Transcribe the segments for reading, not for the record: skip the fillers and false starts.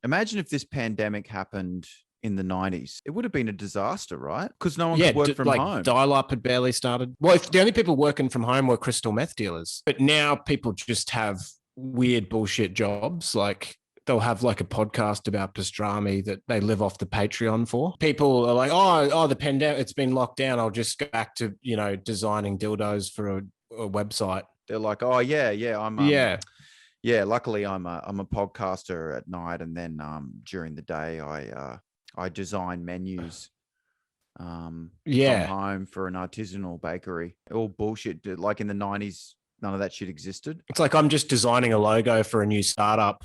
Imagine if this pandemic happened in the 90s. It would have been a disaster, right? Because no one could work from home. Dial-up had barely started. Well, if the only people working from home were crystal meth dealers. But now people just have weird bullshit jobs. Like they'll have like a podcast about pastrami that they live off the Patreon for. People are like, oh, the pandemic, it's been locked down. I'll just go back to, designing dildos for a website. They're like, oh, yeah, yeah, luckily I'm a podcaster at night, and then during the day I design menus from home for an artisanal bakery. All bullshit. Like in the 90s, none of that shit existed. It's like I'm just designing a logo for a new startup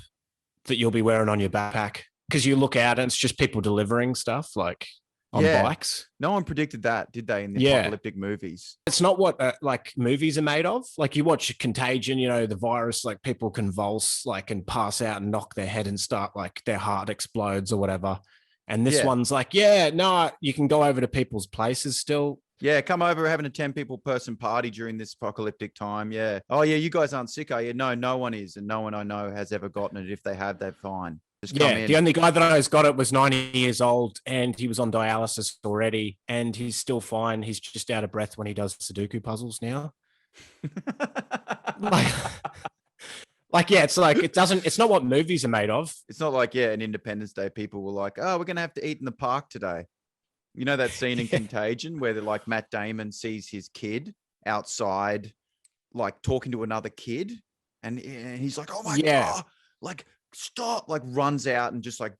that you'll be wearing on your backpack, because you look out and it's just people delivering stuff like on bikes. No one predicted that, did they, in the apocalyptic movies? It's not what like movies are made of. Like you watch Contagion, the virus, like people convulse like and pass out and knock their head and start like their heart explodes or whatever. And this one's like, you can go over to people's places still. Yeah, come over, we're having a 10 people person party during this apocalyptic time. Yeah. Oh, yeah, you guys aren't sick, are you? No, no one is. And no one I know has ever gotten it. If they have, they're fine. Just come in. The only guy that I knows got it was 90 years old, and he was on dialysis already, and he's still fine. He's just out of breath when he does Sudoku puzzles now. It's not what movies are made of. It's not like, an Independence Day, people were like, oh, we're going to have to eat in the park today. You know that scene in Contagion where like Matt Damon sees his kid outside, like talking to another kid, and he's like, oh my God, like stop, like runs out and just like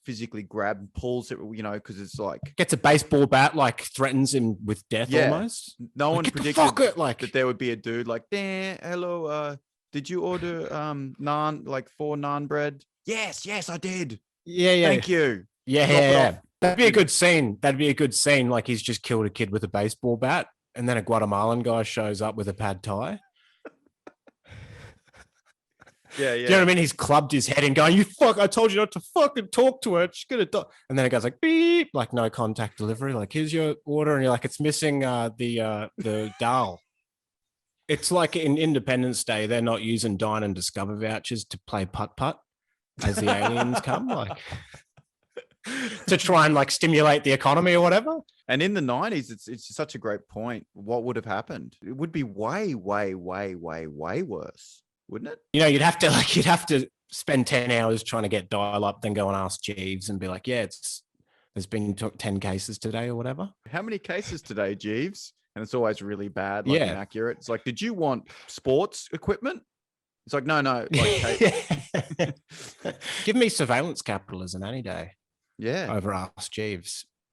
physically grabs and pulls it, because it's like gets a baseball bat, like threatens him with death almost. No one predicted that there would be a dude like, hello, did you order naan, like 4 naan bread? Yes, I did. Yeah. Thank you. Yeah. That'd be a good scene. Like he's just killed a kid with a baseball bat, and then a Guatemalan guy shows up with a pad thai. Yeah. Do you know what I mean? He's clubbed his head and going, I told you not to fucking talk to her. She's gonna die. And then it goes like beep, like no contact delivery. Like, here's your order. And you're like, it's missing the dal. It's like in Independence Day, they're not using Dine and Discover vouchers to play putt-putt as the aliens come, like to try and like stimulate the economy or whatever. And in the 90s, it's such a great point. What would have happened? It would be way, way, way, way, way worse, wouldn't it? You'd have to spend 10 hours trying to get dial up, then go and ask Jeeves and be like, there's been 10 cases today or whatever. How many cases today, Jeeves? And it's always really bad, like inaccurate. It's like, did you want sports equipment? It's like, no. Like, give me surveillance capitalism any day. Yeah. Over Ask Jeeves.